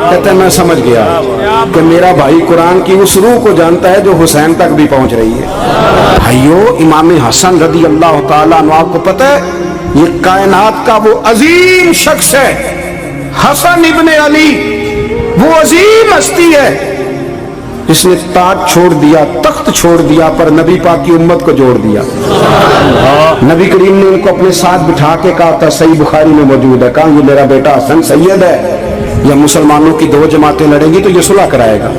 کہتے ہیں میں سمجھ گیا کہ میرا بھائی قرآن کی اس روح کو جانتا ہے جو حسین تک بھی پہنچ رہی ہے۔ بھائیو، امام حسن رضی اللہ تعالیٰ عنہ، آپ کو پتہ ہے یہ کائنات کا وہ عظیم شخص ہے، حسن ابن علی، وہ عظیم ہستی ہے جس نے تاج چھوڑ دیا، تخت چھوڑ دیا، پر نبی پاک کی امت کو جوڑ دیا۔ نبی کریم نے ان کو اپنے ساتھ بٹھا کے کہا تھا، صحیح بخاری میں موجود ہے، کہا یہ میرا بیٹا حسن سید ہے، یا مسلمانوں کی دو جماعتیں لڑیں گی تو یہ صلح کرائے گا۔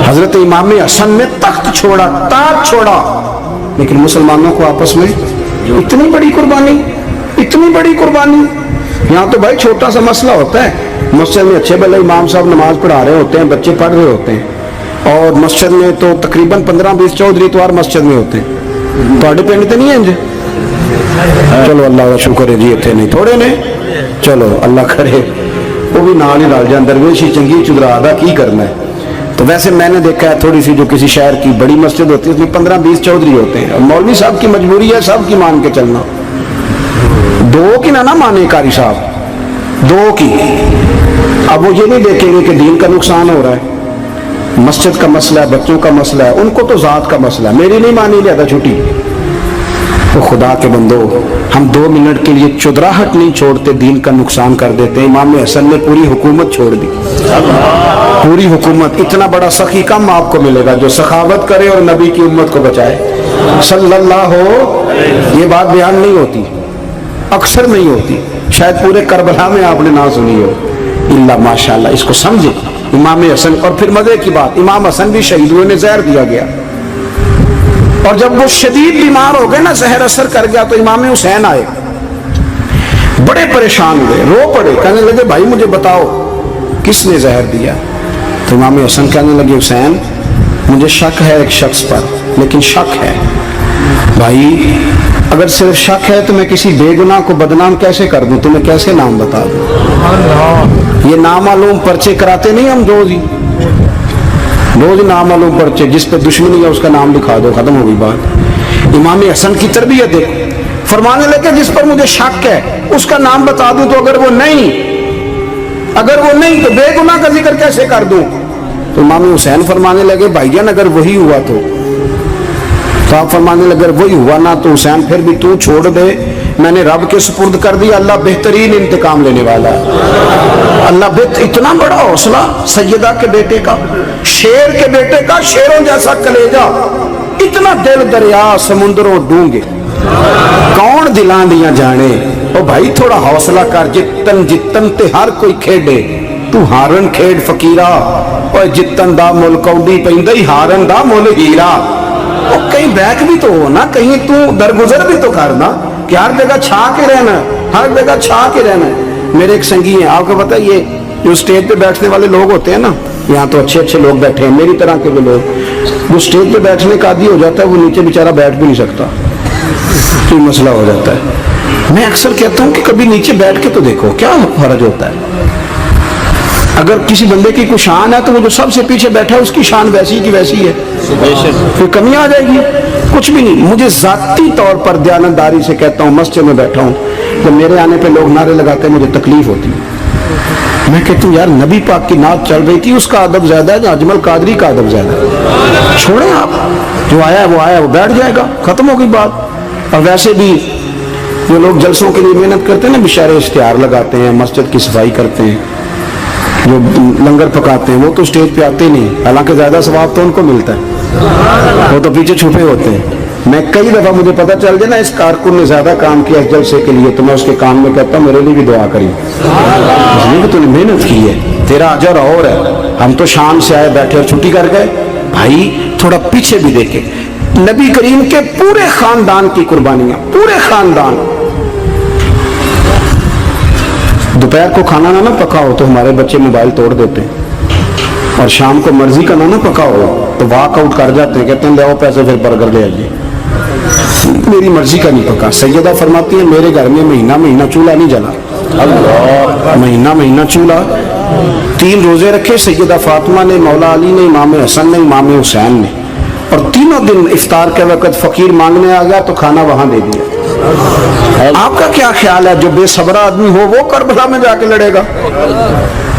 حضرت امام حسن نے تخت چھوڑا، تاج چھوڑا، لیکن مسلمانوں کو آپس میں اتنی بڑی قربانی، اتنی بڑی قربانی۔ یہاں تو بھائی چھوٹا سا مسئلہ ہوتا ہے، مسجد میں اچھے بھلے امام صاحب نماز پڑھا رہے ہوتے ہیں، بچے پڑھ رہے ہوتے ہیں، اور مسجد میں تو تقریباً 15-20 چودھری اتوار مسجد میں ہوتے ہیں۔ تھوڑے پنڈ تو نہیں ہیں جی؟ چلو اللہ کا شکر ہے جی، اتنے نہیں تھوڑے نے، چلو اللہ کرے وہ بھی نال ہی رل جائیں، درویشی چنگی چدرا دا کی کرنا ہے۔ تو ویسے میں نے دیکھا ہے تھوڑی سی جو کسی شہر کی بڑی مسجد ہوتی ہے اس میں 15-20 چودھری ہوتے ہیں، اور مولوی صاحب کی مجبوری ہے سب کی مان کے چلنا، دو کی نہ مانے قاری صاحب، دو کی۔ اب وہ یہ نہیں دیکھیں گے کہ دین کا نقصان ہو رہا ہے، مسجد کا مسئلہ ہے، بچوں کا مسئلہ ہے، ان کو تو ذات کا مسئلہ ہے، میری نہیں مانی لیا تھا چھٹی۔ تو خدا کے بندو، ہم 2 منٹ کے لیے چدراہٹ نہیں چھوڑتے، دین کا نقصان کر دیتے ہیں۔ امام حسن نے پوری حکومت چھوڑ دی، پوری حکومت۔ اتنا بڑا سخی کم آپ کو ملے گا جو سخاوت کرے اور نبی کی امت کو بچائے صلی اللہ ہو۔ یہ بات بیان نہیں ہوتی، اکثر نہیں ہوتی، شاید پورے کربلا میں آپ نے نہ سنی ہو، اللہ ماشاءاللہ۔ اس کو سمجھے امام حسن۔ اور پھر مزے کی بات، امام حسن بھی شہید ہوئے، انہیں زہر دیا گیا، اور جب وہ شدید بیمار ہو گئے نا، زہر اثر کر گیا، تو امام حسین آئے، بڑے پریشان ہوئے، رو پڑے، کہنے لگے بھائی مجھے بتاؤ کس نے زہر دیا؟ تو امام حسن کہنے لگے حسین مجھے شک ہے ایک شخص پر، لیکن شک ہے بھائی، اگر صرف شک ہے تو میں کسی بے گناہ کو بدنام کیسے کر دوں، تمہیں کیسے نام بتا دوں؟ یہ نامعلوم پرچے کراتے نہیں ہم روز ہی نامعلوم پرچے، جس پہ دشمنی ہے اس کا نام لکھا دو، ختم ہو گئی بات۔ امام حسن کی تربیت ہے، فرمانے لگے جس پر مجھے شک ہے اس کا نام بتا دوں، تو اگر وہ نہیں تو بے گناہ کا ذکر کیسے کر دوں؟ تو امام حسین فرمانے لگے بھائی جان اگر وہی ہوا تو آپ فرمانے لگے اگر وہی ہوا نا تو حسین پھر بھی تو چھوڑ دے، میں نے رب کے سپرد کر دیا، اللہ بہترین انتقام لینے والا ہے۔ اللہ اتنا بڑا حوصلہ سیدہ کے بیٹے کا، شیر کے بیٹے کا، شیروں جیسا کلیجہ، اتنا دل دریا سمندروں ڈونگے، کون دلاں دیاں جانے۔ او بھائی تھوڑا حوصلہ کر، جتن تے ہر کوئی کھیڈے، تو ہارن کھیڈ فقیرہ، اور جتن دا مل کوڈی پیندی، ہارن دا مل ہیرا۔ اور کہیں بیک بھی تو ہو نا، کہیں تو درگزر بھی تو کرنا، کہ ہر جگہ چھا کے رہنا، ہر جگہ چھا کے رہنا۔ میرے ایک سنگی ہیں، آپ کو پتہ ہے یہ جو اسٹیج پہ بیٹھنے والے لوگ ہوتے ہیں نا، یہاں تو اچھے لوگ بیٹھے ہیں، میری طرح کے بھی لوگ، جو اسٹیج پہ بیٹھنے کا عادی ہو جاتا ہے وہ نیچے بیچارہ بیٹھ بھی نہیں سکتا، کوئی مسئلہ ہو جاتا ہے۔ میں اکثر کہتا ہوں کہ کبھی نیچے بیٹھ کے تو دیکھو کیا فرق ہوتا ہے۔ اگر کسی بندے کی کوئی شان ہے تو وہ جو سب سے پیچھے بیٹھا ہے اس کی شان ویسی کی ویسی ہے، کوئی کمی آ جائے گی؟ کچھ بھی نہیں۔ مجھے ذاتی طور پر دیانتداری سے کہتا ہوں، مسجد میں بیٹھا ہوں، جب میرے آنے پہ لوگ نعرے لگاتے ہیں مجھے تکلیف ہوتی ہے۔ میں کہتا ہوں یار نبی پاک کی نعت چل رہی تھی، اس کا ادب زیادہ ہے یا اجمل قادری کا ادب زیادہ ہے؟ چھوڑیں آپ، جو آیا ہے وہ بیٹھ جائے گا، ختم ہو گئی بات۔ اور ویسے بھی جو لوگ جلسوں کے لیے محنت کرتے ہیں نا، بشارے اشتہار لگاتے ہیں، مسجد کی صفائی کرتے ہیں، جو لنگر پکاتے ہیں، وہ تو اسٹیج پہ آتے نہیں، حالانکہ زیادہ ثواب تو ان کو ملتا ہے، وہ تو پیچھے چھپے ہوتے ہیں۔ میں کئی دفعہ مجھے پتہ چل جائے نا اس کارکن نے زیادہ کام کیا اس جلسے کے لیے، تو میں اس کے کان میں کہتا ہوں میرے لیے بھی دعا کری، اس لیے کہ تو نے محنت کی ہے، تیرا اجر اور ہے۔ ہم تو شام سے آئے بیٹھے اور چھٹی کر گئے۔ بھائی تھوڑا پیچھے بھی دیکھیں، نبی کریم کے پورے خاندان کی قربانیاں، پورے خاندان۔ دوپہر کو کھانا نہ پکا ہو تو ہمارے بچے موبائل توڑ دیتے ہیں، اور شام کو مرضی کا نہ پکا ہو تو واک آؤٹ کر جاتے ہیں، کہتے ہیں لے آؤ پیسے پھر برگر لے آئیے، میری مرضی کا نہیں پکا۔ سیدہ فرماتی ہیں میرے گھر میں مہینہ چولہا نہیں جلا، مہینہ چولہا۔ 3 روزے رکھے سیدہ فاطمہ نے، مولا علی نے، امام حسن نے، امام حسین نے، اور تینوں دن افطار کے وقت فقیر مانگنے آ گیا تو کھانا وہاں دے دیا۔ آپ کا کیا خیال ہے جو بے صبرا آدمی ہو وہ کربلا میں جا کے لڑے گا؟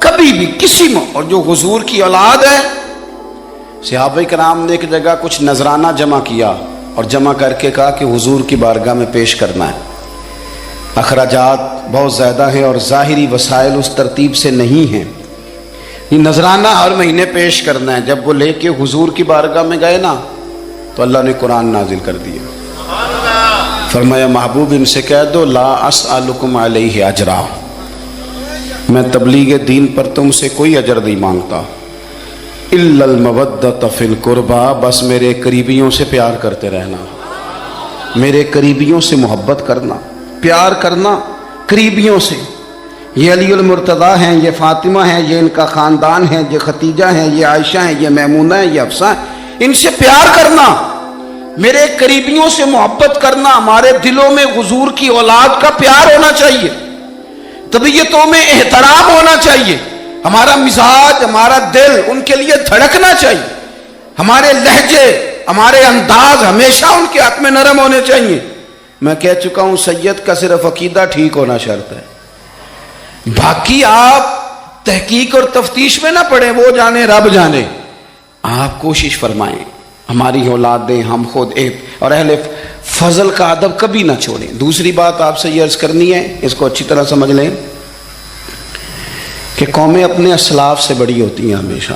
کبھی بھی کسی میں. اور جو حضور کی اولاد ہے، صحابہ کرام نے ایک جگہ کچھ نذرانہ جمع کیا اور جمع کر کے کہا کہ حضور کی بارگاہ میں پیش کرنا ہے. اخراجات بہت زیادہ ہیں اور ظاہری وسائل اس ترتیب سے نہیں ہیں. یہ نذرانہ ہر مہینے پیش کرنا ہے. جب وہ لے کے حضور کی بارگاہ میں گئے نا تو اللہ نے قرآن نازل کر دیا. فرمایا محبوب ان سے کہہ دو لا اسألکم علیہ اجرا، میں تبلیغ دین پر تم سے کوئی اجر نہیں مانگتا، الا المودۃ فی القربى، بس میرے قریبیوں سے پیار کرتے رہنا، میرے قریبیوں سے محبت کرنا، پیار کرنا قریبیوں سے. یہ علی المرتضیٰ ہیں، یہ فاطمہ ہیں، یہ ان کا خاندان ہے، یہ ختیجہ ہیں، یہ عائشہ ہیں، یہ میمونہ ہیں، یہ حفصہ ہیں، ان سے پیار کرنا، میرے قریبیوں سے محبت کرنا. ہمارے دلوں میں حضور کی اولاد کا پیار ہونا چاہیے، طبیعتوں میں احترام ہونا چاہیے، ہمارا مزاج، ہمارا دل ان کے لیے دھڑکنا چاہیے، ہمارے لہجے، ہمارے انداز ہمیشہ ان کے حق میں نرم ہونے چاہیے. میں کہہ چکا ہوں سید کا صرف عقیدہ ٹھیک ہونا شرط ہے، باقی آپ تحقیق اور تفتیش میں نہ پڑیں، وہ جانے رب جانے. آپ کوشش فرمائیں ہماری اولادیں، ہم خود اور اہل فضل کا ادب کبھی نہ چھوڑیں. دوسری بات آپ سے یہ عرض کرنی ہے، اس کو اچھی طرح سمجھ لیں کہ قومیں اپنے اسلاف سے بڑی ہوتی ہیں ہمیشہ.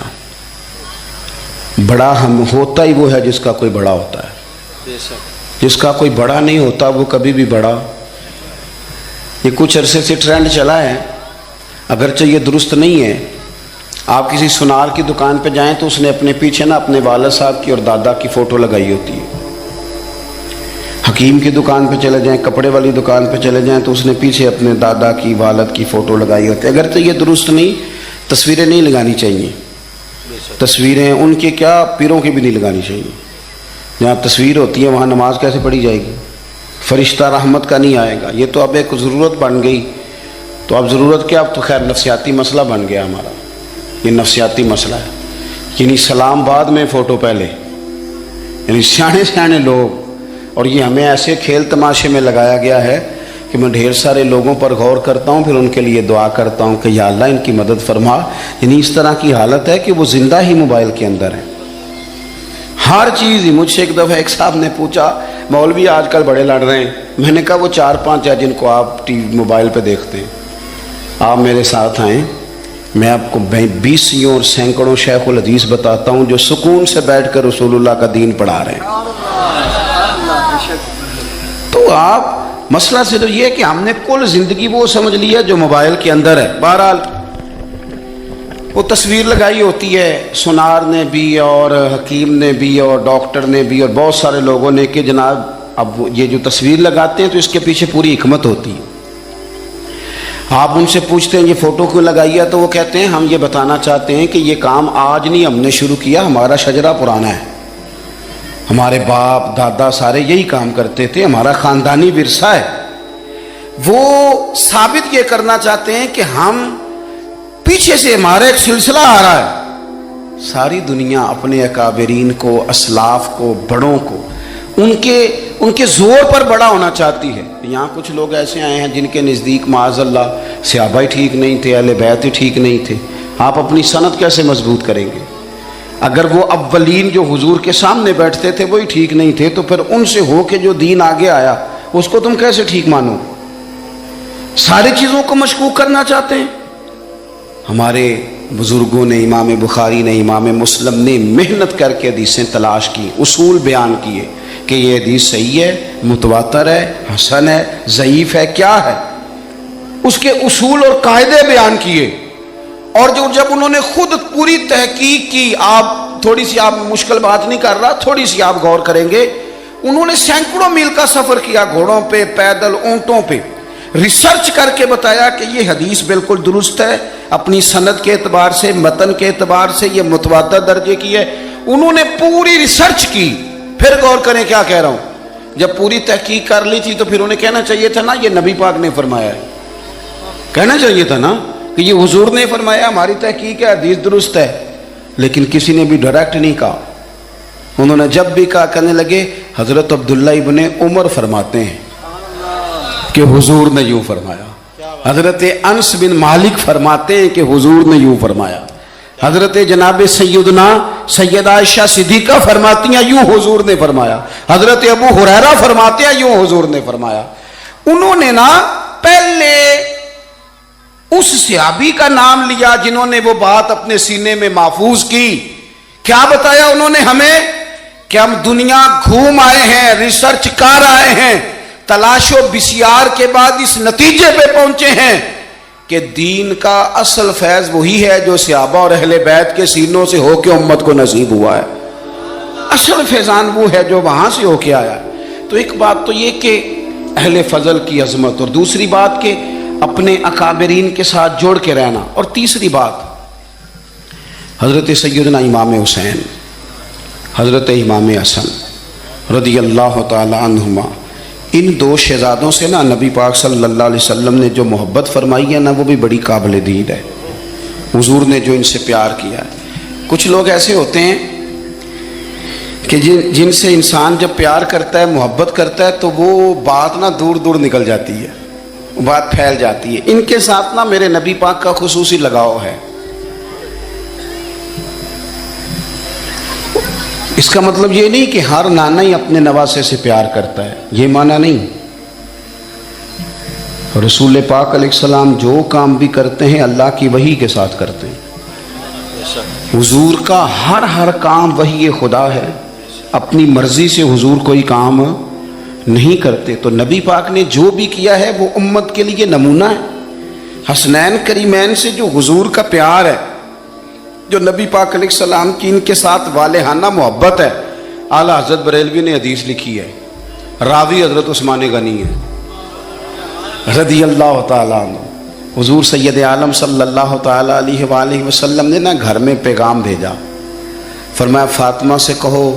بڑا ہم ہوتا ہی وہ ہے جس کا کوئی بڑا ہوتا ہے، جس کا کوئی بڑا نہیں ہوتا وہ کبھی بھی بڑا. یہ کچھ عرصے سے ٹرینڈ چلا ہے، اگرچہ یہ درست نہیں ہے. آپ کسی سنار کی دکان پہ جائیں تو اس نے اپنے پیچھے نا اپنے والد صاحب کی اور دادا کی فوٹو لگائی ہوتی ہے. حکیم کی دکان پہ چلے جائیں، کپڑے والی دکان پہ چلے جائیں تو اس نے پیچھے اپنے دادا کی، والد کی فوٹو لگائی ہوتی ہے. اگرچہ یہ درست نہیں، تصویریں نہیں لگانی چاہیے. تصویریں ان کے کیا، پیروں کی بھی نہیں لگانی چاہیے. جہاں تصویر ہوتی ہے وہاں نماز کیسے پڑھی جائے گی؟ فرشتہ رحمت کا نہیں آئے گا. یہ تو اب ایک ضرورت بن گئی. تو اب ضرورت کیا، اب تو خیر نفسیاتی مسئلہ بن گیا ہمارا. یہ نفسیاتی مسئلہ ہے، یعنی سلام بعد میں فوٹو پہلے. یعنی سیانے سیانے لوگ، اور یہ ہمیں ایسے کھیل تماشے میں لگایا گیا ہے کہ میں ڈھیر سارے لوگوں پر غور کرتا ہوں، پھر ان کے لیے دعا کرتا ہوں کہ یا اللہ ان کی مدد فرما. یعنی اس طرح کی حالت ہے کہ وہ زندہ ہی موبائل کے اندر ہیں، ہر چیز ہی. مجھ سے ایک دفعہ ایک صاحب نے پوچھا مولوی آج کل بڑے لڑ رہے ہیں. میں نے کہا وہ 4-5 ہے جن کو آپ موبائل پہ دیکھتے ہیں، آپ میرے ساتھ آئیں، میں آپ کو 20 اور سینکڑوں شیخ الحدیث بتاتا ہوں جو سکون سے بیٹھ کر رسول اللہ کا دین پڑھا رہے ہیں. تو آپ مسئلہ صرف یہ ہے کہ ہم نے کل زندگی وہ سمجھ لی ہے جو موبائل کے اندر ہے. بہرحال وہ تصویر لگائی ہوتی ہے سنار نے بھی اور حکیم نے بھی اور ڈاکٹر نے بھی اور بہت سارے لوگوں نے کہ جناب اب یہ جو تصویر لگاتے ہیں تو اس کے پیچھے پوری حکمت ہوتی ہے. آپ ان سے پوچھتے ہیں یہ فوٹو کیوں لگائی ہے تو وہ کہتے ہیں ہم یہ بتانا چاہتے ہیں کہ یہ کام آج نہیں ہم نے شروع کیا، ہمارا شجرہ پرانا ہے، ہمارے باپ دادا سارے یہی کام کرتے تھے، ہمارا خاندانی ورثہ ہے. وہ ثابت یہ کرنا چاہتے ہیں کہ ہم پیچھے سے ہمارا ایک سلسلہ آ رہا ہے. ساری دنیا اپنے اکابرین کو، اسلاف کو، بڑوں کو ان کے زور پر بڑا ہونا چاہتی ہے. یہاں کچھ لوگ ایسے آئے ہیں جن کے نزدیک معاذ اللہ صحابہ ہی ٹھیک نہیں تھے، اہل بیت ہی ٹھیک نہیں تھے. آپ اپنی سند کیسے مضبوط کریں گے؟ اگر وہ اولین جو حضور کے سامنے بیٹھتے تھے وہی ٹھیک نہیں تھے تو پھر ان سے ہو کے جو دین آگے آیا اس کو تم کیسے ٹھیک مانو؟ ساری چیزوں کو مشکوک کرنا چاہتے ہیں. ہمارے بزرگوں نے، امام بخاری نے، امام مسلم نے محنت کر کے حدیثیں تلاش کی، اصول بیان کیے کہ یہ حدیث صحیح ہے، متواتر ہے، حسن ہے، ضعیف ہے، کیا ہے، اس کے اصول اور قاعدے بیان کیے. اور جب انہوں نے خود پوری تحقیق کی، آپ تھوڑی سی، آپ مشکل بات نہیں کر رہا، تھوڑی سی آپ غور کریں گے، انہوں نے سینکڑوں میل کا سفر کیا، گھوڑوں پہ، پیدل، اونٹوں پہ، ریسرچ کر کے بتایا کہ یہ حدیث بالکل درست ہے، اپنی سند کے اعتبار سے، متن کے اعتبار سے یہ متواتر درجے کی ہے. انہوں نے پوری ریسرچ کی. پھر غور کریں کیا کہہ رہا ہوں، جب پوری تحقیق کر لی تھی تو پھر انہیں کہنا چاہیے تھا نا یہ نبی پاک نے فرمایا ہے، کہنا چاہیے تھا نا کہ یہ حضور نے فرمایا، ہماری تحقیق ہے، حدیث درست ہے. لیکن کسی نے بھی ڈائریکٹ نہیں کہا. انہوں نے جب بھی کہا کہنے لگے حضرت عبداللہ ابن عمر فرماتے ہیں کہ حضور نے یوں فرمایا. حضرت انس بن مالک فرماتے ہیں کہ حضور نے یوں فرمایا. حضرت جناب سیدنا سیدہ عائشہ صدیقہ فرماتی ہیں یوں حضور نے فرمایا. حضرت ابو ہریرہ فرماتے ہیں یوں حضور نے فرمایا. انہوں نے نا پہلے اس صحابی کا نام لیا جنہوں نے وہ بات اپنے سینے میں محفوظ کی. کیا بتایا انہوں نے ہمیں کہ ہم دنیا گھوم آئے ہیں, ریسرچ کر آئے ہیں, تلاش و بسیار کے بعد اس نتیجے پہ پہنچے ہیں کہ دین کا اصل فیض وہی ہے جو صحابہ اور اہل بیت کے سینوں سے ہو کے امت کو نصیب ہوا ہے. اصل فیضان وہ ہے جو وہاں سے ہو کے آیا. تو ایک بات تو یہ کہ اہل فضل کی عظمت, اور دوسری بات کہ اپنے اکابرین کے ساتھ جوڑ کے رہنا, اور تیسری بات حضرت سیدنا امام حسین, حضرت امام حسن رضی اللہ تعالی عنہما, ان دو شہزادوں سے نا نبی پاک صلی اللہ علیہ وسلم نے جو محبت فرمائی ہے نا وہ بھی بڑی قابل دید ہے. حضور نے جو ان سے پیار کیا ہے. کچھ لوگ ایسے ہوتے ہیں کہ جن سے انسان جب پیار کرتا ہے, محبت کرتا ہے, تو وہ بات نا دور دور نکل جاتی ہے, بات پھیل جاتی ہے. ان کے ساتھ نا میرے نبی پاک کا خصوصی لگاؤ ہے. اس کا مطلب یہ نہیں کہ ہر نانا ہی اپنے نواسے سے پیار کرتا ہے, یہ معنی نہیں. رسول پاک علیہ السلام جو کام بھی کرتے ہیں اللہ کی وحی کے ساتھ کرتے ہیں. حضور کا ہر کام وحی خدا ہے, اپنی مرضی سے حضور کوئی کام نہیں کرتے. تو نبی پاک نے جو بھی کیا ہے وہ امت کے لیے نمونہ ہے. حسنین کریمین سے جو حضور کا پیار ہے, جو نبی پاک علیہ السلام کی ان کے ساتھ والہانہ محبت ہے, اعلیٰ حضرت بریلوی نے حدیث لکھی ہے, راوی حضرت عثمان غنی ہے رضی اللہ تعالیٰ عنہ. حضور سید عالم صلی اللہ تعالیٰ علیہ وآلہ وسلم نے نا گھر میں پیغام بھیجا, فرمایا فاطمہ سے کہو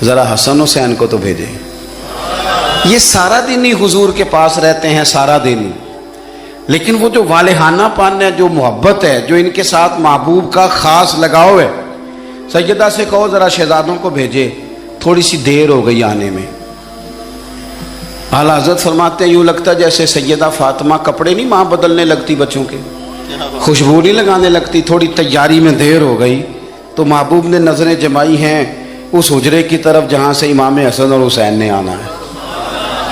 ذرا حسن حسین کو تو بھیجے. یہ سارا دن ہی حضور کے پاس رہتے ہیں, سارا دن ہی, لیکن وہ جو والہانہ پن ہے, جو محبت ہے, جو ان کے ساتھ محبوب کا خاص لگاؤ ہے, سیدہ سے کہو ذرا شہزادوں کو بھیجے, تھوڑی سی دیر ہو گئی آنے میں. اعلیٰ حضرت فرماتے ہیں یوں لگتا جیسے سیدہ فاطمہ کپڑے نہیں ماں بدلنے لگتی بچوں کے, خوشبو نہیں لگانے لگتی, تھوڑی تیاری میں دیر ہو گئی تو محبوب نے نظریں جمائی ہیں اس حجرے کی طرف جہاں سے امام حسن اور حسین نے آنا ہے.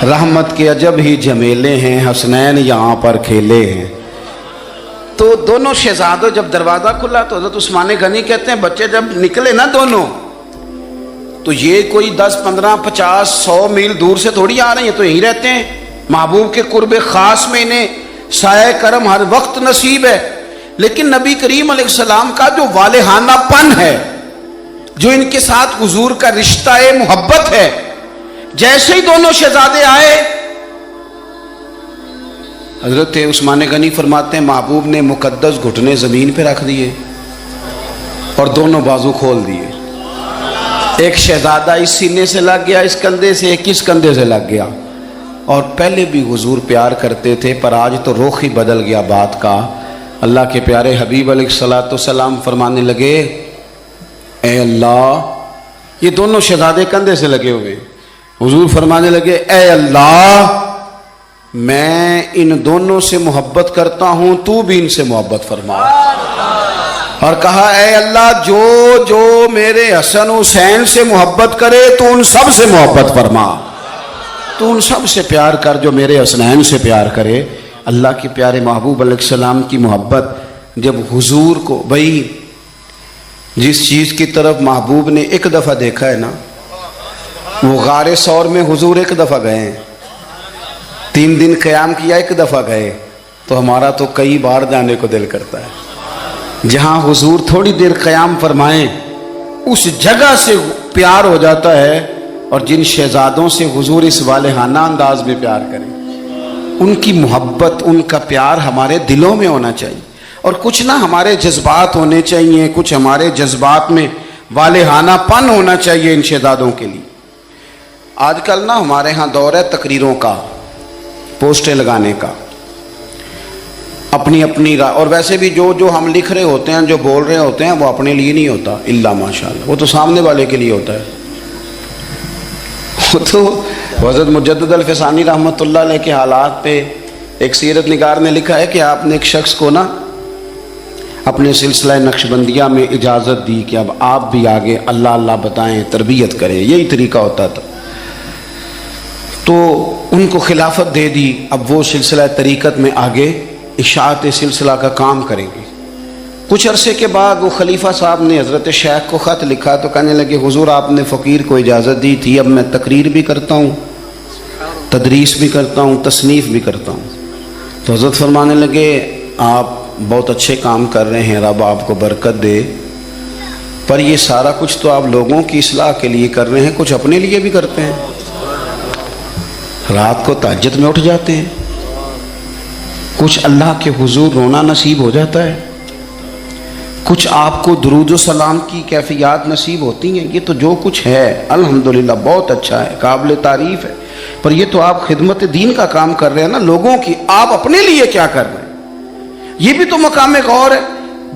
رحمت کے عجب ہی جھمیلے ہیں, حسنین یہاں پر کھیلے ہیں. تو دونوں شہزادوں جب دروازہ کھلا تو حضرت عثمان غنی کہتے ہیں بچے جب نکلے نا دونوں, تو یہ کوئی 10 15 50 100 میل دور سے تھوڑی آ رہے ہیں, تو یہیں رہتے ہیں. محبوب کے قرب خاص میں انہیں سایہ کرم ہر وقت نصیب ہے. لیکن نبی کریم علیہ السلام کا جو والہانہ پن ہے, جو ان کے ساتھ حضور کا رشتہ محبت ہے, جیسے ہی دونوں شہزادے آئے, حضرت عثمان غنی فرماتے ہیں محبوب نے مقدس گھٹنے زمین پہ رکھ دیے اور دونوں بازو کھول دیے. ایک شہزادہ اس سینے سے لگ گیا, اس کندھے سے, ایک اس کندھے سے لگ گیا. اور پہلے بھی حضور پیار کرتے تھے, پر آج تو رخ ہی بدل گیا بات کا. اللہ کے پیارے حبیب علیہ الصلوۃ والسلام فرمانے لگے اے اللہ, یہ دونوں شہزادے کندھے سے لگے ہوئے, حضور فرمانے لگے اے اللہ میں ان دونوں سے محبت کرتا ہوں, تو بھی ان سے محبت فرما. اور کہا اے اللہ جو میرے حسن حسین سے محبت کرے تو ان سب سے محبت فرما, تو ان سب سے پیار کر جو میرے حسنین سے پیار کرے. اللہ کے پیارے محبوب علیہ السلام کی محبت جب حضور کو, بھائی جس چیز کی طرف محبوب نے ایک دفعہ دیکھا ہے نا, وہ غار ثور میں حضور ایک دفعہ گئے ہیں, 3 دن قیام کیا ایک دفعہ گئے, تو ہمارا تو کئی بار جانے کو دل کرتا ہے. جہاں حضور تھوڑی دیر قیام فرمائیں اس جگہ سے پیار ہو جاتا ہے. اور جن شہزادوں سے حضور اس والہانہ انداز میں پیار کریں, ان کی محبت, ان کا پیار ہمارے دلوں میں ہونا چاہیے. اور کچھ نہ ہمارے جذبات ہونے چاہیے, کچھ ہمارے جذبات میں والہانہ پن ہونا چاہیے ان شہزادوں کے لیے. آج کل نا ہمارے ہاں دور ہے تقریروں کا, پوسٹیں لگانے کا, اپنی اور ویسے بھی جو ہم لکھ رہے ہوتے ہیں, جو بول رہے ہوتے ہیں, وہ اپنے لیے نہیں ہوتا الا ماشاءاللہ, وہ تو سامنے والے کے لیے ہوتا ہے. وہ تو حضرت مجدد الفسانی رحمۃ اللہ علیہ کے حالات پہ ایک سیرت نگار نے لکھا ہے کہ آپ نے ایک شخص کو نا اپنے سلسلہ نقشبندیہ میں اجازت دی کہ اب آپ بھی آگے اللہ اللہ بتائیں، تربیت کریں، یہی طریقہ ہوتا تھا، تو ان کو خلافت دے دی، اب وہ سلسلہ طریقت میں آگے اشاعت سلسلہ کا کام کریں گے۔ کچھ عرصے کے بعد وہ خلیفہ صاحب نے حضرت شیخ کو خط لکھا تو کہنے لگے حضور آپ نے فقیر کو اجازت دی تھی، اب میں تقریر بھی کرتا ہوں، تدریس بھی کرتا ہوں، تصنیف بھی کرتا ہوں۔ تو حضرت فرمانے لگے آپ بہت اچھے کام کر رہے ہیں، رب آپ کو برکت دے، پر یہ سارا کچھ تو آپ لوگوں کی اصلاح کے لیے کر رہے ہیں، کچھ اپنے لیے بھی کرتے ہیں، رات کو تہجد میں اٹھ جاتے ہیں، کچھ اللہ کے حضور رونا نصیب ہو جاتا ہے، کچھ آپ کو درود و سلام کی کیفیات نصیب ہوتی ہیں، یہ تو جو کچھ ہے الحمدللہ بہت اچھا ہے، قابل تعریف ہے، پر یہ تو آپ خدمت دین کا کام کر رہے ہیں نا لوگوں کی، آپ اپنے لیے کیا کر رہے ہیں؟ یہ بھی تو مقام غور ہے۔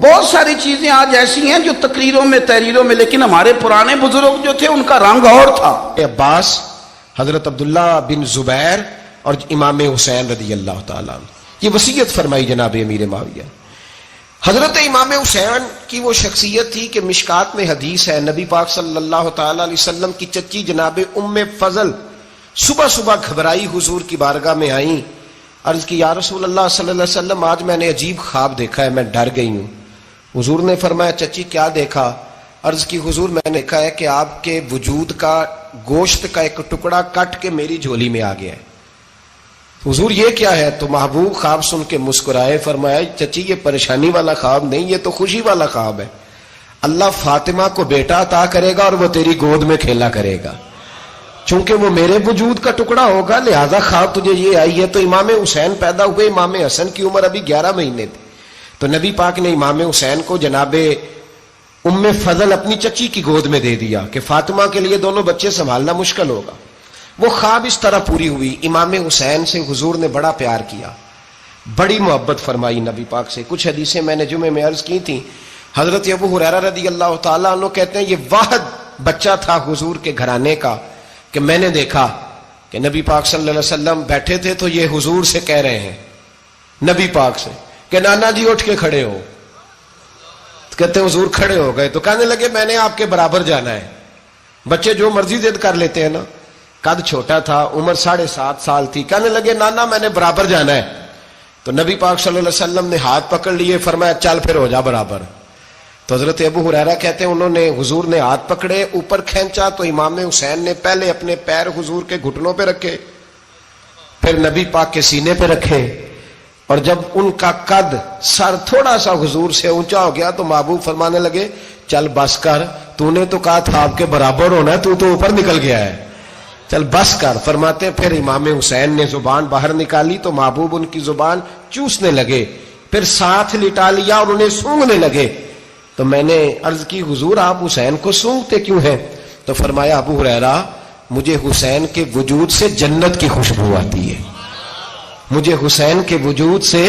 بہت ساری چیزیں آج ایسی ہیں جو تقریروں میں تحریروں میں، لیکن ہمارے پرانے بزرگ جو تھے ان کا رنگ اور تھا۔ عباس، حضرت عبداللہ بن زبیر اور امام حسین رضی اللہ تعالیٰ عنہ، یہ وصیت فرمائی جناب امیر معاویہ۔ حضرت امام حسین کی وہ شخصیت تھی کہ مشکات میں حدیث ہے، نبی پاک صلی اللہ تعالیٰ علیہ وسلم کی چچی جناب ام فضل صبح صبح گھبرائی حضور کی بارگاہ میں آئیں، عرض کی یا رسول اللہ صلی اللہ علیہ وسلم آج میں نے عجیب خواب دیکھا ہے، میں ڈر گئی ہوں۔ حضور نے فرمایا چچی کیا دیکھا؟ عرض کی حضور میں نے دیکھا ہے کہ آپ کے وجود کا گوشت کا ایک ٹکڑا کٹ کے میری جھولی میں آ گیا ہے۔ حضور یہ کیا ہے؟ تو محبوب خواب سن کے مسکرائے، فرمایا چچی یہ پریشانی والا خواب نہیں، یہ تو خوشی والا خواب ہے، اللہ فاطمہ کو بیٹا عطا کرے گا اور وہ تیری گود میں کھیلا کرے گا، چونکہ وہ میرے وجود کا ٹکڑا ہوگا لہذا خواب تجھے یہ آئی ہے۔ تو امام حسین پیدا ہوئے، امام حسن کی عمر ابھی 11 مہینے تھی، تو نبی پاک نے امام حسین کو جناب ام فضل اپنی چچی کی گود میں دے دیا کہ فاطمہ کے لیے دونوں بچے سنبھالنا مشکل ہوگا۔ وہ خواب اس طرح پوری ہوئی، امام حسین سے حضور نے بڑا پیار کیا، بڑی محبت فرمائی نبی پاک سے۔ کچھ حدیثیں میں نے جمعے میں عرض کی تھیں، حضرت ابو ہریرہ رضی اللہ تعالیٰ عنہ کہتے ہیں یہ واحد بچہ تھا حضور کے گھرانے کا کہ میں نے دیکھا کہ نبی پاک صلی اللہ علیہ وسلم بیٹھے تھے تو یہ حضور سے کہہ رہے ہیں، نبی پاک سے کہ نانا جی اٹھ کے کھڑے ہو، کہتے ہیں حضور کھڑے ہو گئے، تو کہنے لگے میں نے آپ کے برابر جانا ہے۔ بچے جو مرضی ضد کر لیتے ہیں نا، قد چھوٹا تھا، عمر 7.5 سال تھی، کہنے لگے نانا میں نے برابر جانا ہے، تو نبی پاک صلی اللہ علیہ وسلم نے ہاتھ پکڑ لیے، فرمایا چل پھر ہو جا برابر۔ تو حضرت ابو ہریرہ کہتے ہیں انہوں نے حضور نے ہاتھ پکڑے اوپر کھینچا تو امام حسین نے پہلے اپنے پیر حضور کے گھٹنوں پہ رکھے، پھر نبی پاک کے سینے پہ رکھے، اور جب ان کا قد سر تھوڑا سا حضور سے اونچا ہو گیا تو محبوب فرمانے لگے چل بس کر، تو نے تو کہا تھا آپ کے برابر ہونا ہے، تو اوپر نکل گیا ہے، چل بس کر۔ فرماتے پھر امام حسین نے زبان باہر نکالی تو محبوب ان کی زبان چوسنے لگے، پھر ساتھ لٹا لیا اور انہیں سونگھنے لگے۔ تو میں نے عرض کی حضور آپ حسین کو سونگتے کیوں ہیں؟ تو فرمایا ابو ہریرہ مجھے حسین کے وجود سے جنت کی خوشبو آتی ہے، مجھے حسین کے وجود سے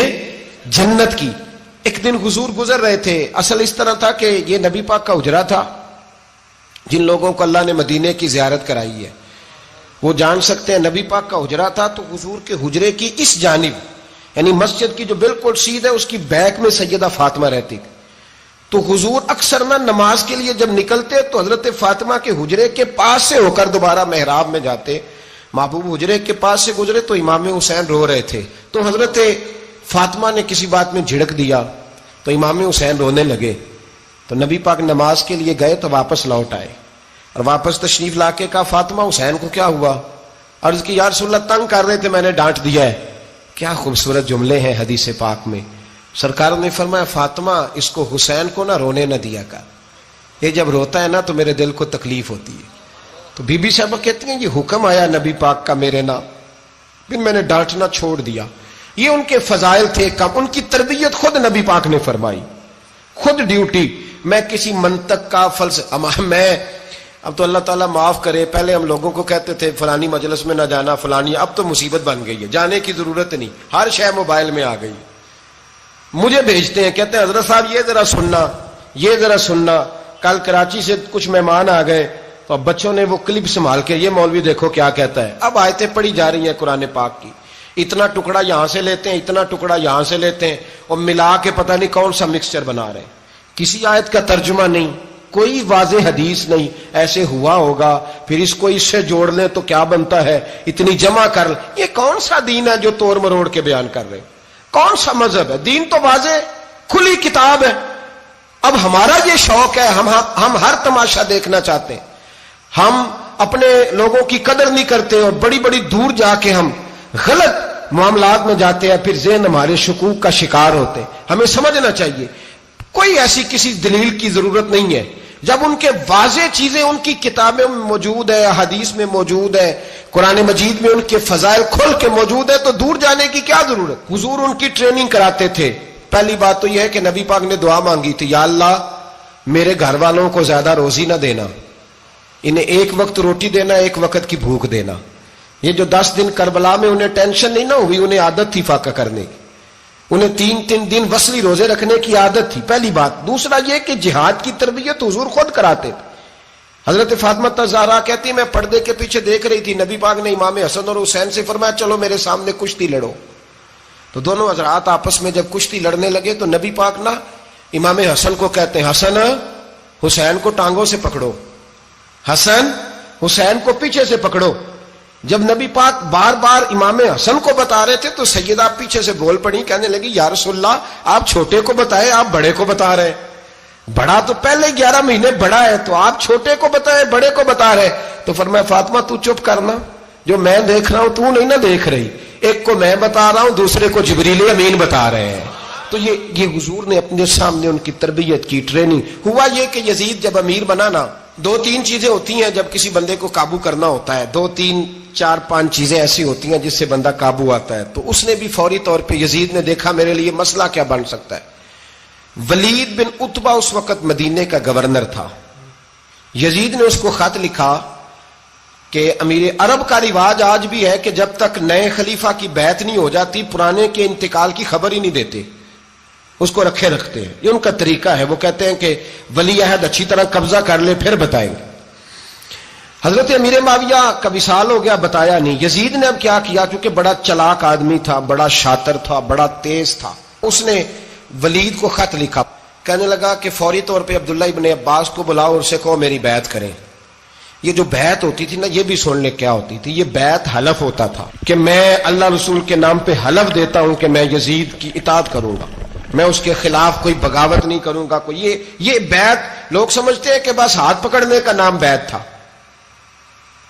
جنت کی۔ ایک دن حضور گزر رہے تھے، اصل اس طرح تھا کہ یہ نبی پاک کا حجرہ تھا، جن لوگوں کو اللہ نے مدینے کی زیارت کرائی ہے وہ جان سکتے ہیں، نبی پاک کا حجرہ تھا تو حضور کے حجرے کی اس جانب یعنی مسجد کی جو بالکل سیدھ ہے اس کی بیک میں سیدہ فاطمہ رہتی تھی، تو حضور اکثر نہ نماز کے لیے جب نکلتے تو حضرت فاطمہ کے حجرے کے پاس سے ہو کر دوبارہ محراب میں جاتے، محبوب حجرے کے پاس سے گزرے تو امام حسین رو رہے تھے، تو حضرت فاطمہ نے کسی بات میں جھڑک دیا تو امام حسین رونے لگے، تو نبی پاک نماز کے لیے گئے تو واپس لوٹ آئے اور واپس تشریف لا کے کہا فاطمہ حسین کو کیا ہوا؟ عرض کی یا رسول اللہ تنگ کر رہے تھے میں نے ڈانٹ دیا ہے۔ کیا خوبصورت جملے ہیں حدیث پاک میں، سرکار نے فرمایا فاطمہ اس کو حسین کو نہ رونے نہ دیا کر، یہ جب روتا ہے نا تو میرے دل کو تکلیف ہوتی ہے۔ تو بی بی صاحبہ کہتی ہیں یہ حکم آیا نبی پاک کا میرے نام، پھر میں نے ڈانٹنا چھوڑ دیا۔ یہ ان کے فضائل تھے کم، ان کی تربیت خود نبی پاک نے فرمائی، خود ڈیوٹی۔ میں کسی منطق کا میں اب تو اللہ تعالیٰ معاف کرے، پہلے ہم لوگوں کو کہتے تھے فلانی مجلس میں نہ جانا فلانی، اب تو مصیبت بن گئی ہے، جانے کی ضرورت نہیں، ہر شے موبائل میں آ گئی۔ مجھے بھیجتے ہیں کہتے ہیں حضرت صاحب یہ ذرا سننا، یہ ذرا سننا، کل کراچی سے کچھ مہمان آ گئے تو اب بچوں نے وہ کلپ سنبھال کے یہ مولوی دیکھو کیا کہتا ہے، اب آیتیں پڑھی جا رہی ہیں قرآن پاک کی، اتنا ٹکڑا یہاں سے لیتے ہیں، اتنا ٹکڑا یہاں سے لیتے ہیں، اور ملا کے پتہ نہیں کون سا مکسچر بنا رہے ہیں. کسی آیت کا ترجمہ نہیں، کوئی واضح حدیث نہیں. ایسے ہوا ہوگا، پھر اس کو اس سے جوڑ لیں تو کیا بنتا ہے، اتنی جمع کر لیں. یہ کون سا دین ہے جو توڑ مروڑ کے بیان کر رہے ہیں؟ کون سا مذہب ہے؟ دین تو واضح کھلی کتاب ہے. اب ہمارا یہ شوق ہے، ہم ہر تماشا دیکھنا چاہتے ہیں. ہم اپنے لوگوں کی قدر نہیں کرتے اور بڑی بڑی دور جا کے ہم غلط معاملات میں جاتے ہیں، پھر ذہن ہمارے شکوک کا شکار ہوتے ہیں. ہمیں سمجھنا چاہیے کوئی ایسی کسی دلیل کی ضرورت نہیں ہے. جب ان کے واضح چیزیں ان کی کتابیں میں موجود ہے، حدیث میں موجود ہے، قرآن مجید میں ان کے فضائل کھل کے موجود ہے، تو دور جانے کی کیا ضرورت؟ حضور ان کی ٹریننگ کراتے تھے. پہلی بات تو یہ ہے کہ نبی پاک نے دعا مانگی تھی، یا اللہ میرے گھر والوں کو زیادہ روزی نہ دینا، انہیں ایک وقت روٹی دینا، ایک وقت کی بھوک دینا. یہ جو 10 دن کربلا میں انہیں ٹینشن نہیں نہ ہوئی، انہیں عادت تھی فاقہ کرنے کی، انہیں 3 دن وصلی روزے رکھنے کی عادت تھی. پہلی بات. دوسرا یہ کہ جہاد کی تربیت حضور خود کراتے تھے. حضرت فاطمہ زہرا کہتی میں پردے کے پیچھے دیکھ رہی تھی، نبی پاک نے امام حسن اور حسین سے فرمایا چلو میرے سامنے کشتی لڑو. تو دونوں حضرات آپس میں جب کشتی لڑنے لگے تو نبی پاک نا امام حسن کو کہتے ہیں حسن حسین کو ٹانگوں سے پکڑو، حسن حسین کو پیچھے سے پکڑو. جب نبی پاک بار بار امام حسن کو بتا رہے تھے تو سیدہ پیچھے سے بول پڑی، کہنے لگی یا رسول اللہ آپ چھوٹے کو بتائے، آپ بڑے کو بتا رہے. بڑا تو پہلے 11 مہینے بڑا ہے، تو آپ چھوٹے کو بتائے بڑے کو بتا رہے. تو فرمایا فاطمہ تو چپ کرنا، جو میں دیکھ رہا ہوں تو نہیں نہ دیکھ رہی. ایک کو میں بتا رہا ہوں، دوسرے کو جبریل امین بتا رہے ہیں. تو یہ حضور نے اپنے سامنے ان کی تربیت کی، ٹریننگ. ہوا یہ کہ یزید جب امیر بنا نا، 2-3 چیزیں ہوتی ہیں جب کسی بندے کو قابو کرنا ہوتا ہے، 2-3-4-5 چیزیں ایسی ہوتی ہیں جس سے بندہ قابو آتا ہے. تو اس نے بھی فوری طور پہ یزید نے دیکھا میرے لیے مسئلہ کیا بن سکتا ہے. ولید بن عتبہ اس وقت مدینے کا گورنر تھا. یزید نے اس کو خط لکھا کہ امیر عرب کا رواج آج بھی ہے کہ جب تک نئے خلیفہ کی بیعت نہیں ہو جاتی پرانے کے انتقال کی خبر ہی نہیں دیتے، اس کو رکھے رکھتے ہیں. یہ ان کا طریقہ ہے. وہ کہتے ہیں کہ ولی عہد اچھی طرح قبضہ کر لے پھر بتائیں گے. حضرت امیر معاویہ کا وصال ہو گیا، بتایا نہیں. یزید نے اب کیا کیا، کیونکہ بڑا چلاک آدمی تھا، بڑا شاطر تھا، بڑا تیز تھا، اس نے ولید کو خط لکھا. کہنے لگا کہ فوری طور پہ عبداللہ ابن عباس کو بلاؤ اور اسے کہو میری بیعت کریں. یہ جو بیعت ہوتی تھی نا، یہ بھی سن لے کیا ہوتی تھی. یہ بیعت حلف ہوتا تھا کہ میں اللہ رسول کے نام پہ حلف دیتا ہوں کہ میں یزید کی اطاعت کروں گا، میں اس کے خلاف کوئی بغاوت نہیں کروں گا. کوئی یہ بیعت لوگ سمجھتے ہیں کہ بس ہاتھ پکڑنے کا نام بیعت تھا.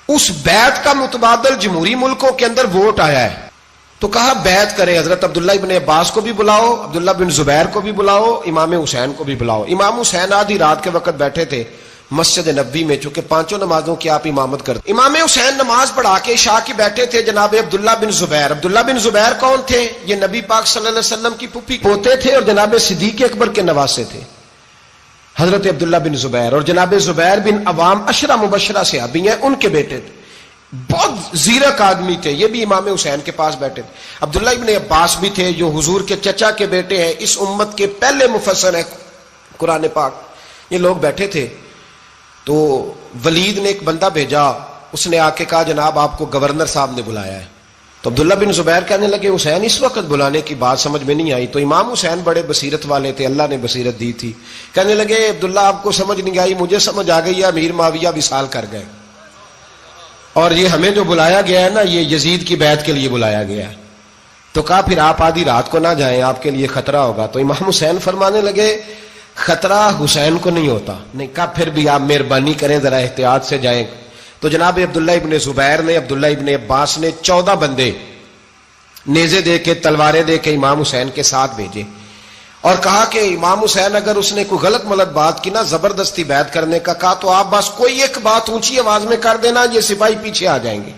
اس بیعت کا متبادل جمہوری ملکوں کے اندر ووٹ آیا ہے. تو کہا بیعت کرے. حضرت عبداللہ ابن عباس کو بھی بلاؤ، عبداللہ بن زبیر کو بھی بلاؤ، امام حسین کو بھی بلاؤ. امام حسین آدھی رات کے وقت بیٹھے تھے مسجد نبوی میں، چونکہ 5 نمازوں کی آپ امامت کرتے. امام حسین نماز پڑھا کے عشاء کی بیٹھے تھے. جناب عبداللہ بن زبیر. عبداللہ بن زبیر کون تھے؟ یہ نبی پاک صلی اللہ علیہ وسلم کی پھوپھی پوتے تھے اور جناب صدیق اکبر کے نواسے تھے حضرت عبداللہ بن زبیر. اور جناب زبیر بن عوام عشرہ مبشرہ صحابی ہیں، ان کے بیٹے تھے. بہت زیرک آدمی تھے. یہ بھی امام حسین کے پاس بیٹھے تھے. عبداللہ ابن عباس بھی تھے جو حضور کے چچا کے بیٹے ہیں، اس امت کے پہلے مفسر ہیں قرآن پاک. یہ لوگ بیٹھے تھے. تو ولید نے ایک بندہ بھیجا، اس نے آ کے کہا جناب آپ کو گورنر صاحب نے بلایا ہے. تو عبداللہ بن زبیر کہنے لگے حسین اس وقت بلانے کی بات سمجھ میں نہیں آئی. تو امام حسین بڑے بصیرت والے تھے، اللہ نے بصیرت دی تھی. کہنے لگے عبداللہ آپ کو سمجھ نہیں آئی، مجھے سمجھ آ گئی ہے، امیر معاویہ وصال کر گئے اور یہ ہمیں جو بلایا گیا ہے نا، یہ یزید کی بیعت کے لیے بلایا گیا ہے. تو کہا پھر آپ آدھی رات کو نہ جائیں، آپ کے لیے خطرہ ہوگا. تو امام حسین فرمانے لگے خطرہ حسین کو نہیں ہوتا. نہیں. کہا پھر بھی آپ مہربانی کریں ذرا احتیاط سے جائیں. تو جناب عبداللہ ابن زبیر نے، عبداللہ ابن عباس نے 14 بندے نیزے دے کے، تلواریں دے کے امام حسین کے ساتھ بھیجے اور کہا کہ امام حسین اگر اس نے کوئی غلط ملت بات کی نا، زبردستی بیعت کرنے کا کہا، تو آپ بس کوئی ایک بات اونچی آواز میں کر دینا، یہ سپاہی پیچھے آ جائیں گے.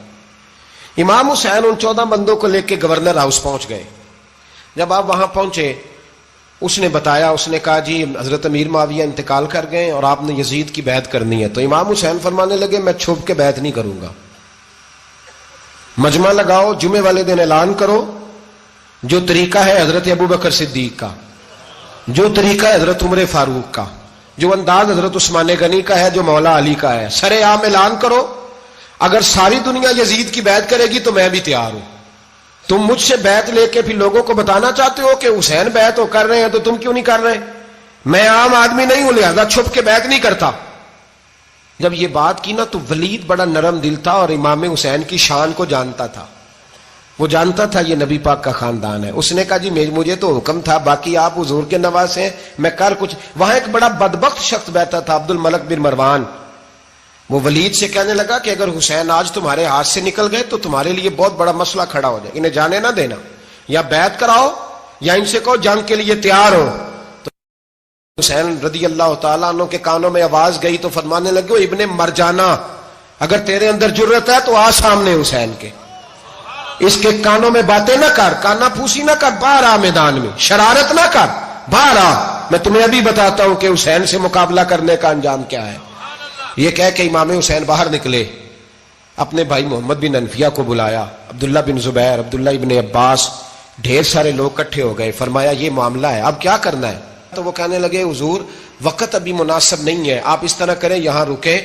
امام حسین ان 14 بندوں کو لے کے گورنر ہاؤس پہنچ گئے. جب آپ وہاں پہنچے اس نے بتایا، اس نے کہا جی حضرت امیر معاویہ انتقال کر گئے اور آپ نے یزید کی بیعت کرنی ہے. تو امام حسین فرمانے لگے میں چھپ کے بیعت نہیں کروں گا، مجمع لگاؤ، جمعے والے دن اعلان کرو. جو طریقہ ہے حضرت ابوبکر صدیق کا، جو طریقہ ہے حضرت عمر فاروق کا، جو انداز حضرت عثمان غنی کا ہے، جو مولا علی کا ہے، سر عام اعلان کرو. اگر ساری دنیا یزید کی بیعت کرے گی تو میں بھی تیار ہوں. تم مجھ سے بیعت لے کے پھر لوگوں کو بتانا چاہتے ہو کہ حسین بیعت ہو کر رہے ہیں تو تم کیوں نہیں کر رہے؟ میں عام آدمی نہیں ہوں، لہذا چھپ کے بیعت نہیں کرتا۔ جب یہ بات کی نا تو ولید بڑا نرم دل تھا اور امام حسین کی شان کو جانتا تھا، وہ جانتا تھا یہ نبی پاک کا خاندان ہے۔ اس نے کہا جی مجھے تو حکم تھا، باقی آپ حضور کے نواز ہیں، میں کر کچھ۔ وہاں ایک بڑا بدبخت شخص بیٹھا تھا، عبد الملک بن مروان، وہ ولید سے کہنے لگا کہ اگر حسین آج تمہارے ہاتھ سے نکل گئے تو تمہارے لیے بہت بڑا مسئلہ کھڑا ہو جائے، انہیں جانے نہ دینا، یا بیعت کراؤ یا ان سے کہو جنگ کے لیے تیار ہو۔ تو حسین رضی اللہ تعالیٰ عنہ کے کانوں میں آواز گئی تو فرمانے لگے ابن مرجانہ، اگر تیرے اندر جرت ہے تو آ سامنے حسین کے، اس کے کانوں میں باتیں نہ کر، کانا پھوسی نہ کر، باہر آ میدان میں، شرارت نہ کر، باہر آ، میں تمہیں ابھی بتاتا ہوں کہ حسین سے مقابلہ کرنے کا انجام کیا ہے۔ یہ کہہ کہ امام حسین باہر نکلے، اپنے بھائی محمد بن انفیہ کو بلایا، عبداللہ بن زبیر، عبداللہ ابن عباس، ڈھیر سارے لوگ اکٹھے ہو گئے۔ فرمایا یہ معاملہ ہے، اب کیا کرنا ہے؟ تو وہ کہنے لگے حضور وقت ابھی مناسب نہیں ہے، آپ اس طرح کریں یہاں رکے،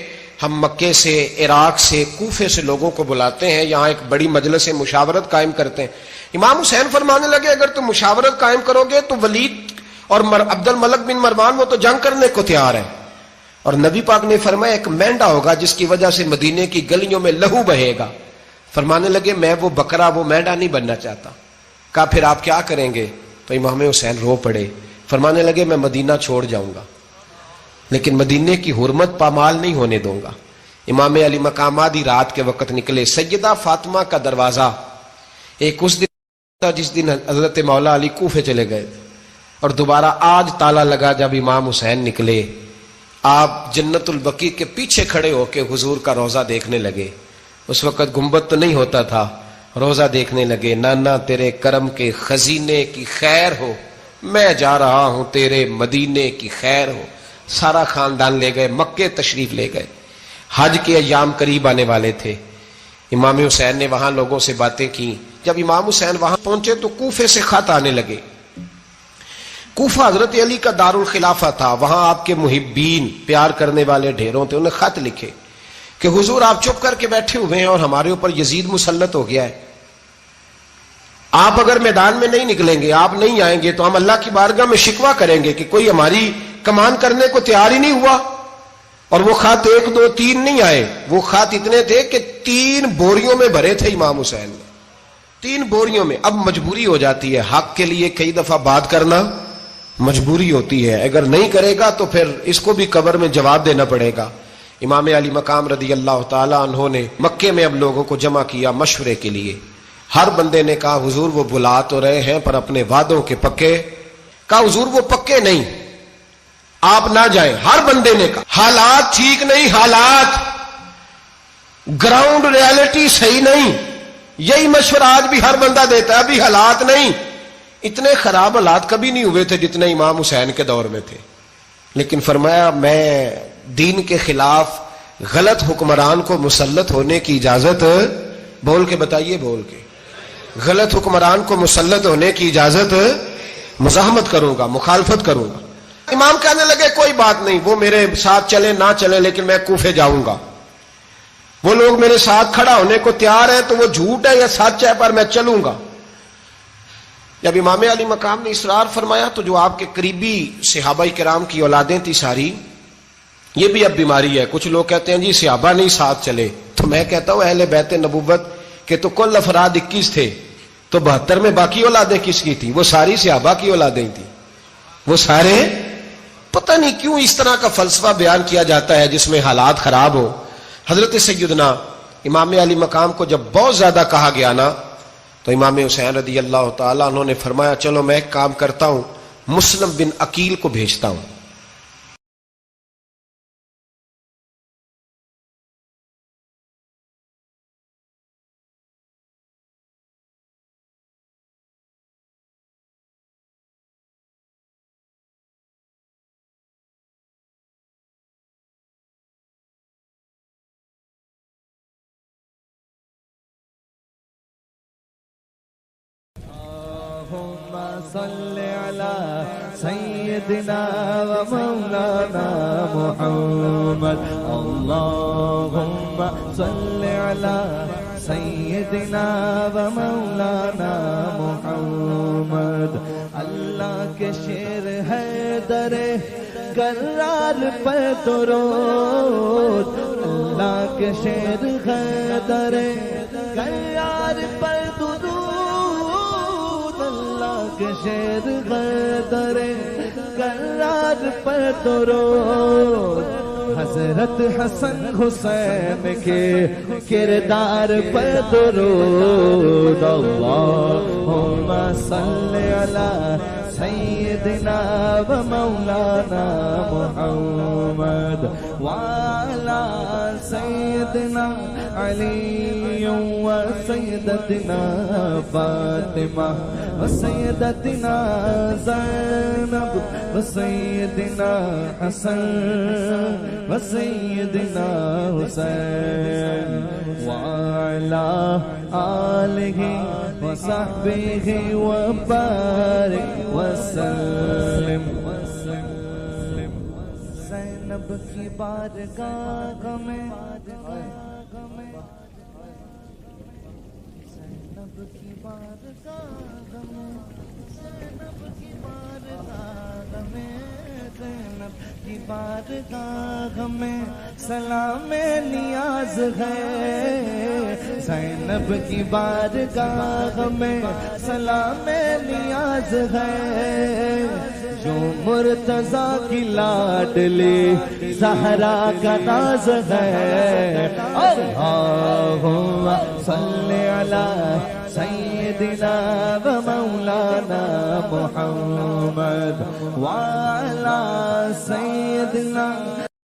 ہم مکے سے، عراق سے، کوفے سے لوگوں کو بلاتے ہیں، یہاں ایک بڑی مجلس مشاورت قائم کرتے ہیں۔ امام حسین فرمانے لگے اگر تم مشاورت قائم کرو گے تو ولید اور عبد الملک بن مروان وہ تو جنگ کرنے کو تیار ہے، اور نبی پاک نے فرمایا ایک مینڈا ہوگا جس کی وجہ سے مدینے کی گلیوں میں لہو بہے گا۔ فرمانے لگے میں وہ بکرا، وہ مینڈا نہیں بننا چاہتا۔ کہا پھر آپ کیا کریں گے؟ تو امام حسین رو پڑے، فرمانے لگے میں مدینہ چھوڑ جاؤں گا لیکن مدینے کی حرمت پامال نہیں ہونے دوں گا۔ امام علی مقام آدھی رات کے وقت نکلے، سیدہ فاطمہ کا دروازہ ایک اس دن تھا جس دن حضرت مولا علی کوفے چلے گئے تھے، اور دوبارہ آج تالا لگا جب امام حسین نکلے۔ آپ جنت البقیع کے پیچھے کھڑے ہو کے حضور کا روضہ دیکھنے لگے، اس وقت گنبد تو نہیں ہوتا تھا، روضہ دیکھنے لگے۔ نانا تیرے کرم کے خزینے کی خیر ہو، میں جا رہا ہوں تیرے مدینے کی خیر ہو۔ سارا خاندان لے گئے، مکے تشریف لے گئے، حج کے ایام قریب آنے والے تھے۔ امام حسین نے وہاں لوگوں سے باتیں کی۔ جب امام حسین وہاں پہنچے تو کوفے سے خط آنے لگے۔ کوفہ حضرت علی کا دارالخلافہ تھا، وہاں آپ کے محبین، پیار کرنے والے ڈھیروں تھے، انہیں خط لکھے کہ حضور آپ چپ کر کے بیٹھے ہوئے ہیں اور ہمارے اوپر یزید مسلط ہو گیا ہے، آپ اگر میدان میں نہیں نکلیں گے، آپ نہیں آئیں گے تو ہم اللہ کی بارگاہ میں شکوہ کریں گے کہ کوئی ہماری کمان کرنے کو تیار ہی نہیں ہوا۔ اور وہ خط 1 2 3 نہیں آئے، وہ خط اتنے تھے کہ 3 بوریوں میں بھرے تھے امام حسین نے، 3 بوریوں میں۔ اب مجبوری ہو جاتی ہے، حق کے لیے کئی دفعہ بات کرنا مجبوری ہوتی ہے، اگر نہیں کرے گا تو پھر اس کو بھی قبر میں جواب دینا پڑے گا۔ امام علی مقام رضی اللہ تعالی عنہ نے مکے میں اب لوگوں کو جمع کیا مشورے کے لیے۔ ہر بندے نے کہا حضور وہ بلا تو رہے ہیں پر اپنے وعدوں کے پکے۔ کہا حضور وہ پکے نہیں، آپ نہ جائیں۔ ہر بندے نے کہا حالات ٹھیک نہیں، حالات گراؤنڈ ریالٹی صحیح نہیں، یہی مشورہ آج بھی ہر بندہ دیتا ہے، ابھی حالات نہیں۔ اتنے خراب حالات کبھی نہیں ہوئے تھے جتنے امام حسین کے دور میں تھے، لیکن فرمایا میں دین کے خلاف غلط حکمران کو مسلط ہونے کی اجازت، بول کے بتائیے، بول کے، غلط حکمران کو مسلط ہونے کی اجازت، مزاحمت کروں گا، مخالفت کروں گا۔ امام کہنے لگے کوئی بات نہیں، وہ میرے ساتھ چلے نہ چلے لیکن میں کوفے جاؤں گا، وہ لوگ میرے ساتھ کھڑا ہونے کو تیار ہے تو وہ جھوٹ ہے یا سچ ہے پر میں چلوں گا۔ جب امام علی مقام نے اصرار فرمایا تو جو آپ کے قریبی صحابہ کرام کی اولادیں تھی ساری، یہ بھی اب بیماری ہے، کچھ لوگ کہتے ہیں جی صحابہ نہیں ساتھ چلے، تو میں کہتا ہوں اہل بیت نبوت کے تو کل افراد 21 تھے، تو 72 میں باقی اولادیں کس کی تھیں؟ وہ ساری صحابہ کی اولادیں تھیں، وہ سارے۔ پتہ نہیں کیوں اس طرح کا فلسفہ بیان کیا جاتا ہے جس میں حالات خراب ہو۔ حضرت سیدنا امام علی مقام کو جب بہت زیادہ کہا گیا نا تو امام حسین رضی اللہ تعالیٰ عنہ نے فرمایا چلو میں ایک کام کرتا ہوں، مسلم بن عقیل کو بھیجتا ہوں۔ اللهم صل على سيدنا ومولانا محمد، اللهم صل على سيدنا سیدنا و مولانا محمد. اللہ کے شیر حیدر کرار پر درود. اللہ کے شیر حیدر کرار پر درود. اللہ کے شیر حیدر کرار پر درود. حضرت حسن حسین کے کردار پر درود. اللہم صلی علی سیدنا و مولانا محمد وعلی سیدنا علی و سیدتنا فاطمہ و سیدتنا زینب و سیدنا حسن و سیدنا حسین وعلی آلہ و صحبہ و بارک وسلم. زینب کی بارگاہ میں زینب کی بارگاہ میں زینب کی بارگاہ میں زینب کی بارگاہ میں سلام نیاز ہے. زینب کی بارگاہ میں سلام نیاز ہے. جو مرتضیٰ کی لاڈلی زہرا کا ناز ہے. اللہم صلی علی سیدنا و مولانا محمد وعلی سیدنا